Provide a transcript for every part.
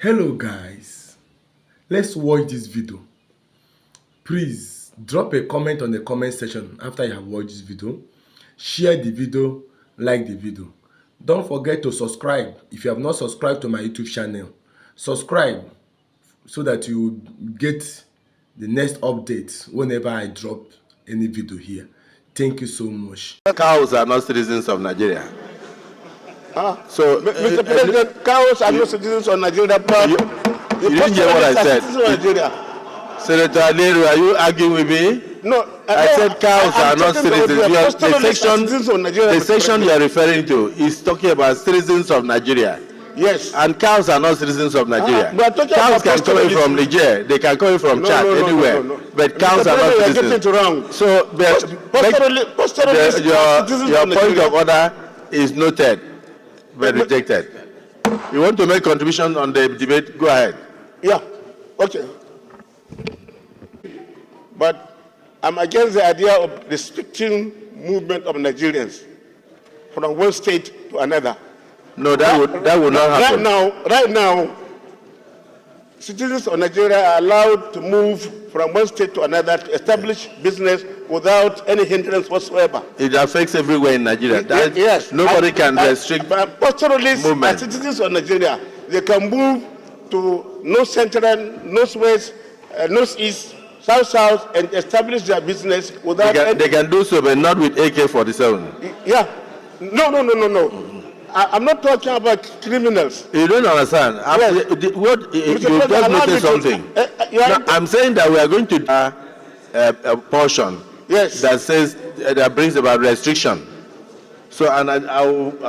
Hello guys, let's watch this video. Please drop a comment on the comment section after you have watched this video. Share the video, like the video. Don't forget to subscribe if you have not subscribed to my YouTube channel. Subscribe so that you get the next update whenever I drop any video here. Thank you so much. Cows are not citizens of Nigeria. So, Mr. President, cows are not citizens of Nigeria, but you didn't hear what I said. Citizens of Nigeria. Senator Leru, are you arguing with me? No, I said cows are not citizens. The section you are referring to is talking about citizens of Nigeria. Yes. And cows are not citizens of Nigeria. Cows can come in from Niger. They can come in from Chad, anywhere. But cows are not citizens. Wrong. So, your point of order is noted, but rejected. You want to make contribution on the debate? Go ahead. Yeah. Okay. But I'm against the idea of restricting movement of Nigerians from one state to another. No, that would not happen. Right now, citizens of Nigeria are allowed to move from one state to another to establish business without any hindrance whatsoever. It affects everywhere in Nigeria. Yes. Nobody can restrict pastoralists movement. and citizens of Nigeria, they can move to north central, northwest, northeast, south, and establish their business without. They can do so, but not with AK-47. Yeah. No. I'm not talking about criminals. You don't understand. Yes. You just noticed something. I'm saying that we are going to a portion that says that brings about restriction. So, and I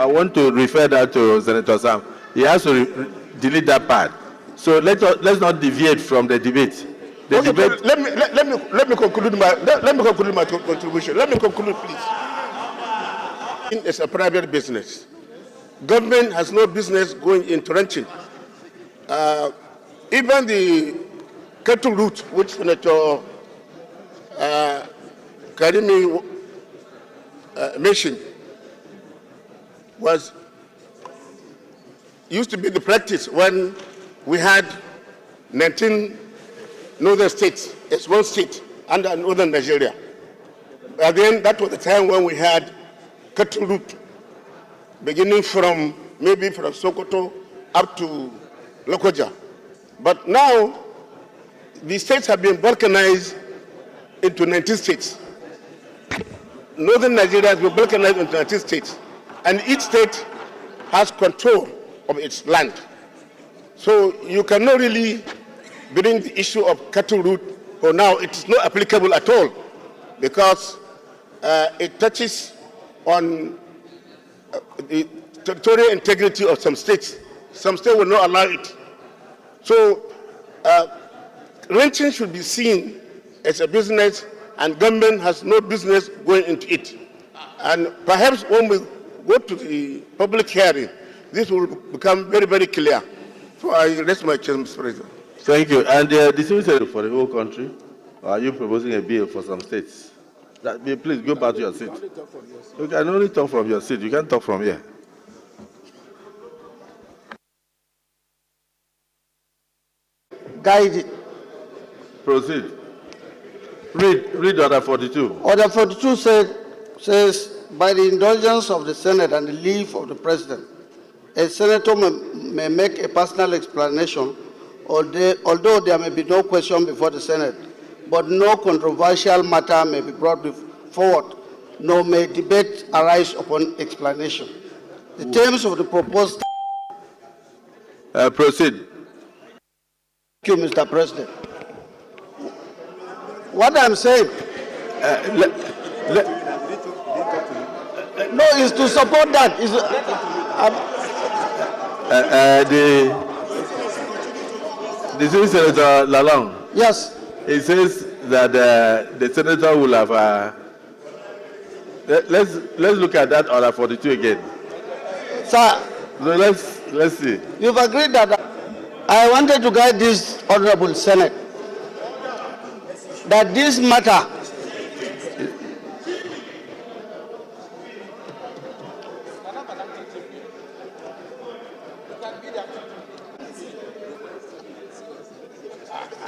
want to refer that to Senator Sam. He has to delete that part. So let's not deviate from the debate. Let me conclude my contribution. Let me conclude, please. It's a private business. Government has no business going into ranching. Even the cattle route, which Senator Karimi mentioned, used to be the practice when we had 19 northern states as one state under northern Nigeria. And then that was the time when we had cattle route beginning from maybe from Sokoto up to Lokoja. But now the states have been balkanized into 19 states. Northern Nigeria has been balkanized into 19 states, and each state has control of its land. So you cannot really bring the issue of cattle route for now. It is not applicable at all because it touches on the territorial integrity of some states. Some states will not allow it. So ranching should be seen as a business, and government has no business going into it. And perhaps when we go to the public hearing, this will become very, very clear. So I rest my case, Mr. President. Thank you. And this is for the whole country. Or are you proposing a bill for some states? Please go back to your seat. You can only talk from your seat. You can't talk from here. Guide it. Proceed. Read Order 42. Order 42 says, by the indulgence of the Senate and the leave of the President, a senator may make a personal explanation, although there may be no question before the Senate, but no controversial matter may be brought forward, nor may debate arise upon explanation. The terms of the proposed. Proceed. Thank you, Mr. President. What I'm saying, no, is to support that. The Senator Lalong. Yes. He says that the senator will have. Let's look at that Order 42 again. Sir. So let's see. You've agreed that I wanted to guide this Honorable Senate that this matter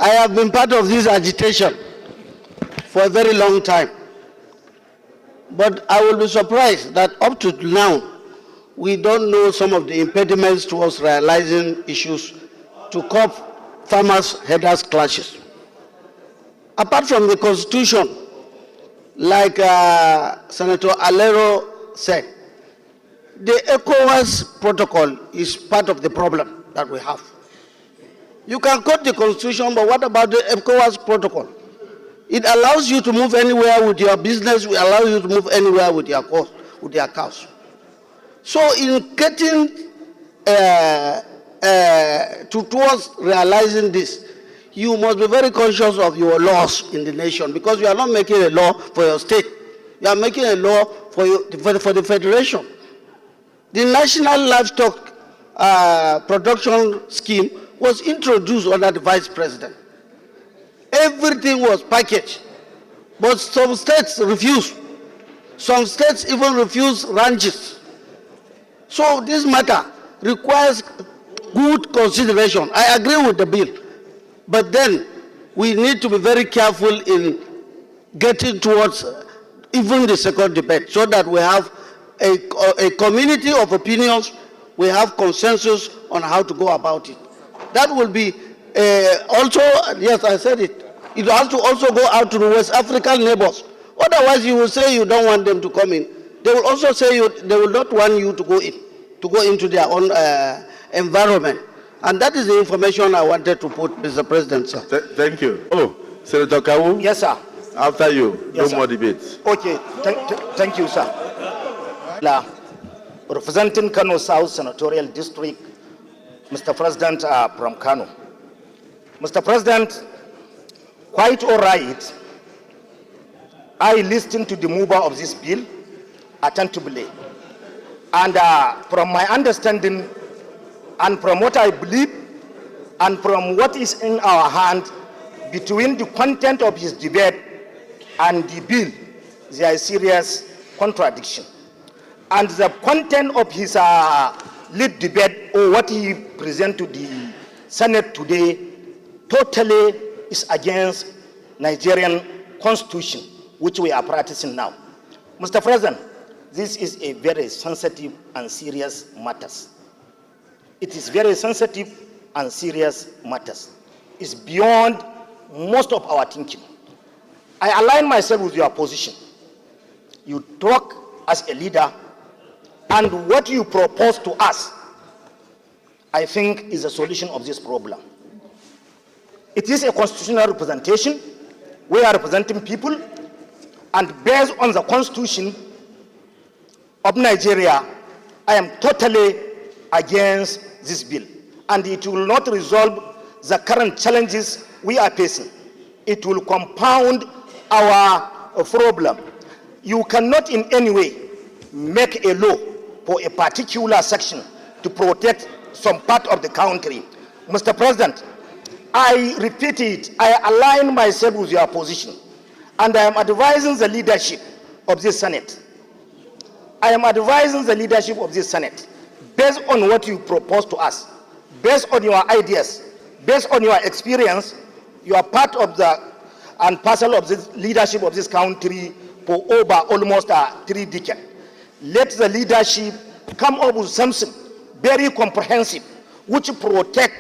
I have been part of this agitation for a very long time. But I will be surprised that up to now, we don't know some of the impediments towards realizing issues to curb farmers-headers clashes. Apart from the Constitution, like Senator Alero said, the ECOWAS protocol is part of the problem that we have. You can quote the Constitution, but what about the ECOWAS protocol? It allows you to move anywhere with your business, it allows you to move anywhere with your cows. So in getting towards realizing this, you must be very conscious of your laws in the nation, because you are not making a law for your state. You are making a law for the federation. The National Livestock Production Scheme was introduced under the Vice President. Everything was packaged, but some states refused. Some states even refused ranches. So this matter requires good consideration. I agree with the bill, but then we need to be very careful in getting towards even the second debate, so that we have a community of opinions, we have consensus on how to go about it. That will be also, yes, I said it, it has to also go out to the West African neighbors. Otherwise, you will say you don't want them to come in. They will also say they will not want you to go into their own environment. And that is the information I wanted to put, Mr. President, sir. Thank you. Oh, Senator Kawu? Yes, sir. After you, Yes, no more debates. Okay, thank you, sir. Representing Kano South Senatorial District, Mr. President from Kano. Mr. President, quite all right, I listened to the mover of this bill attentively. And from my understanding, and from what I believe, and from what is in our hand, between the content of his debate and the bill, there is serious contradiction. And the content of his lead debate, or what he presented to the Senate today, totally is against Nigerian constitution, which we are practicing now. Mr. President, this is a very sensitive and serious matter. It is very sensitive and serious matters. It's beyond most of our thinking. I align myself with your position. You talk as a leader, and what you propose to us, I think, is a solution of this problem. It is a constitutional representation. We are representing people, and based on the constitution of Nigeria, I am totally against this bill, and it will not resolve the current challenges we are facing. It will compound our problem. You cannot in any way make a law for a particular section to protect some part of the country. Mr. President, I repeat it, I align myself with your position, and I am advising the leadership of this Senate. I am advising the leadership of this Senate, based on what you propose to us, based on your ideas, based on your experience. You are part of the and parcel of the leadership of this country for over almost 3 decades. Let the leadership come up with something very comprehensive, which protect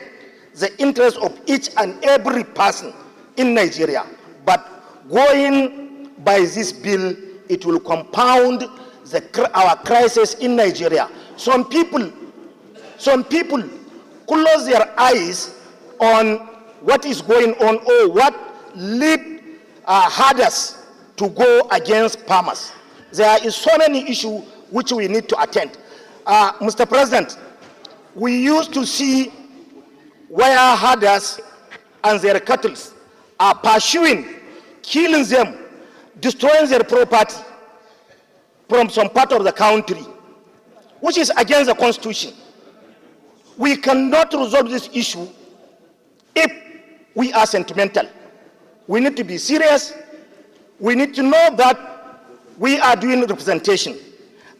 the interests of each and every person in Nigeria. But going by this bill, it will compound our crisis in Nigeria. Some people close their eyes on what is going on, or what lead herders to go against farmers. There is so many issues which we need to attend. Mr. President, we used to see where herders and their cattle are pursuing, killing them, destroying their property from some part of the country, which is against the Constitution. We cannot resolve this issue if we are sentimental. We need to be serious. We need to know that we are doing representation.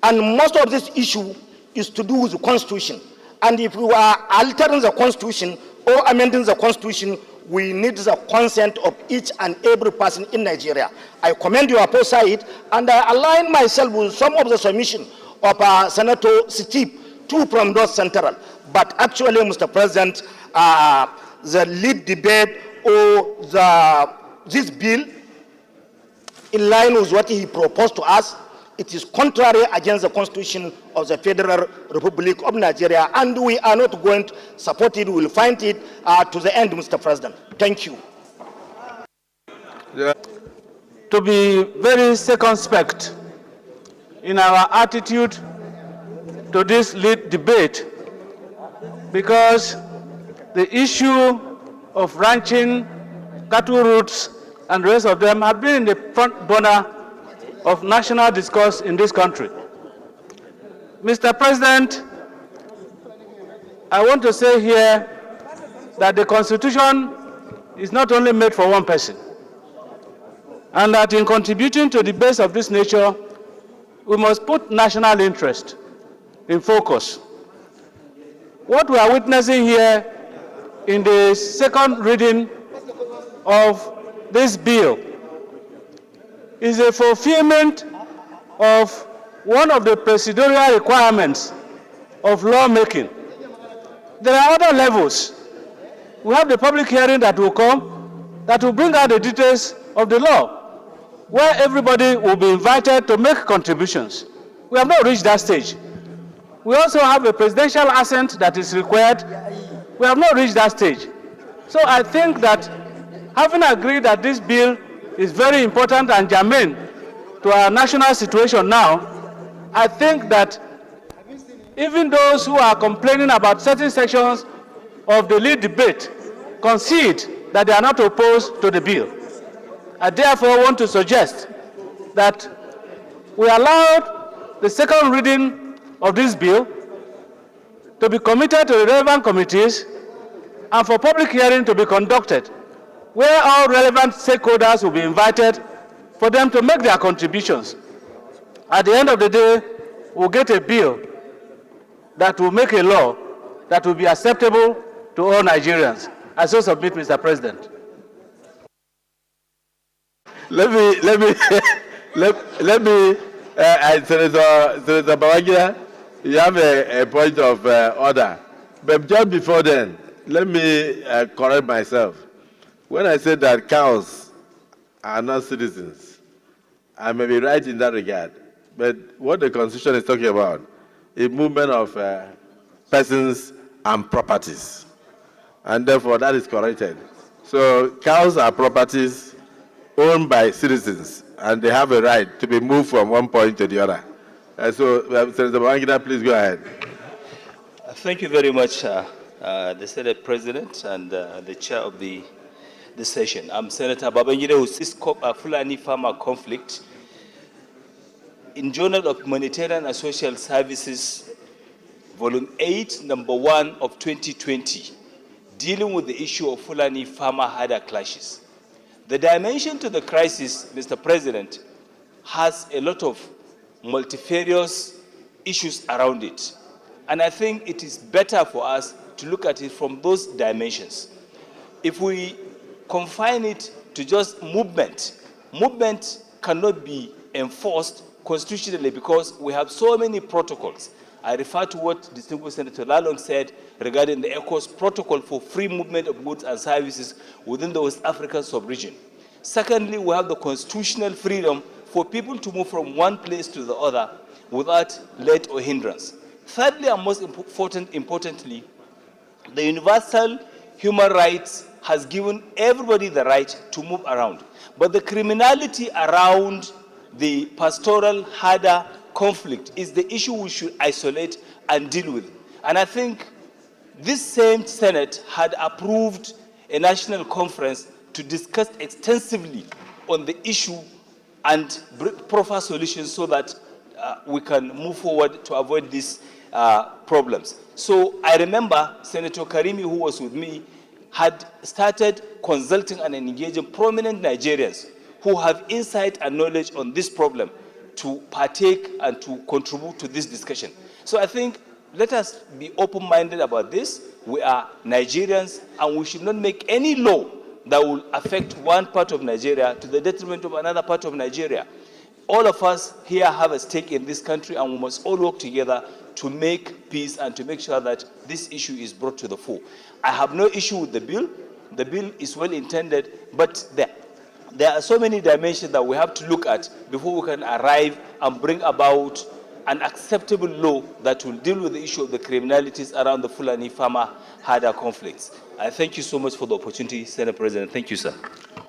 And most of this issue is to do with the Constitution. And if we are altering the Constitution or amending the Constitution, we need the consent of each and every person in Nigeria. I commend your foresight, and I align myself with some of the submission of Senator Steve, too, from North Central. But actually, Mr. President, the lead debate or this bill, in line with what he proposed to us, it is contrary against the Constitution of the Federal Republic of Nigeria, and we are not going to support it. We will fight it to the end, Mr. President. Thank you. To be very circumspect in our attitude to this lead debate, because the issue of ranching, cattle routes, and the rest of them have been in the front burner of national discourse in this country. Mr. President, I want to say here that the Constitution is not only made for one person, and that in contributing to debates of this nature, we must put national interest in focus. What we are witnessing here in the second reading of this bill is a fulfillment of one of the procedural requirements of lawmaking. There are other levels. We have the public hearing that will come, that will bring out the details of the law, where everybody will be invited to make contributions. We have not reached that stage. We also have a presidential assent that is required. We have not reached that stage. So I think that having agreed that this bill is very important and germane to our national situation now, I think that even those who are complaining about certain sections of the lead debate concede that they are not opposed to the bill. I therefore want to suggest that we allow the second reading of this bill to be committed to the relevant committees and for public hearing to be conducted, where all relevant stakeholders will be invited for them to make their contributions. At the end of the day, we'll get a bill that will make a law that will be acceptable to all Nigerians. I so submit, Mr. President. Senator Babangida, you have a point of order. But just before then, let me correct myself. When I said that cows are not citizens, I may be right in that regard. But what the Constitution is talking about is movement of persons and properties. And therefore, that is corrected. So cows are properties owned by citizens, and they have a right to be moved from one point to the other. Senator Babangida, please go ahead. Thank you very much, the Senate President and the Chair of the session. I'm Senator Babangida, who sees Fulani farmer conflict in Journal of Humanitarian and Social Services, Volume 8, Number 1 of 2020, dealing with the issue of Fulani farmer-herder clashes. The dimension to the crisis, Mr. President, has a lot of multifarious issues around it. And I think it is better for us to look at it from those dimensions. If we confine it to just movement cannot be enforced constitutionally because we have so many protocols. I refer to what distinguished Senator Lalong said regarding the ECOWAS protocol for free movement of goods and services within the West African sub-region. Secondly, we have the constitutional freedom for people to move from one place to the other without let or hindrance. Thirdly, and most importantly, the universal human rights has given everybody the right to move around. But the criminality around the pastoral herder conflict is the issue we should isolate and deal with. And I think this same Senate had approved a national conference to discuss extensively on the issue and proffer solutions so that we can move forward to avoid these problems. So I remember Senator Karimi, who was with me, had started consulting and engaging prominent Nigerians who have insight and knowledge on this problem to partake and to contribute to this discussion. So I think let us be open-minded about this. We are Nigerians, and we should not make any law that will affect one part of Nigeria to the detriment of another part of Nigeria. All of us here have a stake in this country, and we must all work together to make peace and to make sure that this issue is brought to the fore. I have no issue with the bill. The bill is well intended, but there are so many dimensions that we have to look at before we can arrive and bring about an acceptable law that will deal with the issue of the criminalities around the Fulani farmer herder conflicts. I thank you so much for the opportunity, Senate President. Thank you, sir.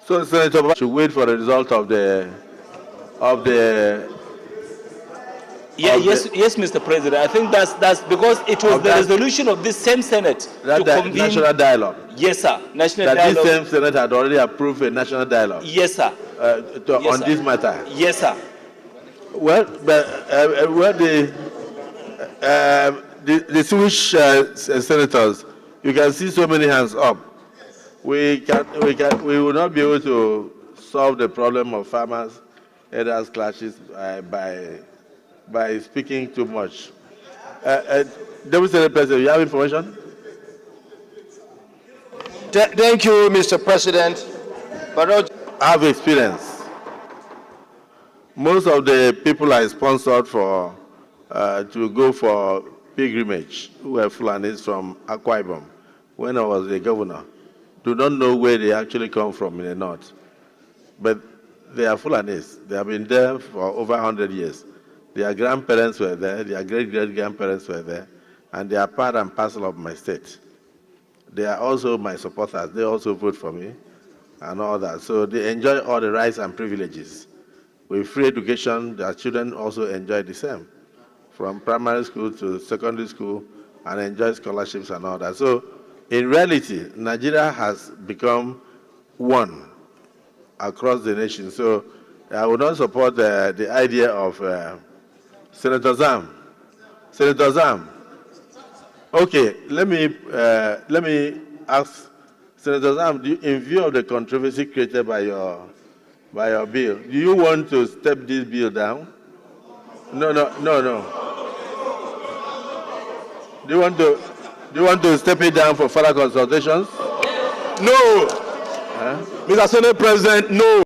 So, Senator, should wait for the result of the yes, Mr. President. I think that's because it was the resolution of this same Senate to convene national dialogue. Yes, sir. National that dialogue. This same Senate had already approved a national dialogue. Yes, sir. On this matter. Yes, sir. Well, but the Swedish senators, you can see so many hands up. We will not be able to solve the problem of farmers' herders clashes by speaking too much. Deputy Senate President, you have information? Thank you, Mr. President. But I have experience. Most of the people I sponsored for to go for pilgrimage who were Fulanis from Akpabio when I was the governor do not know where they actually come from in the north. But they are Fulanis. They have been there for over 100 years. Their grandparents were there, their great-great-grandparents were there, and they are part and parcel of my state. They are also my supporters. They also vote for me and all that. So they enjoy all the rights and privileges. With free education, their children also enjoy the same, from primary school to secondary school, and enjoy scholarships and all that. So in reality, Nigeria has become one across the nation. So I would not support the idea of Senator Zam. Senator Zam. Okay, let me ask Senator Zam, in view of the controversy created by your bill, do you want to step this bill down? No. Do you want to step it down for further consultations? no, Mr. Senate President, no.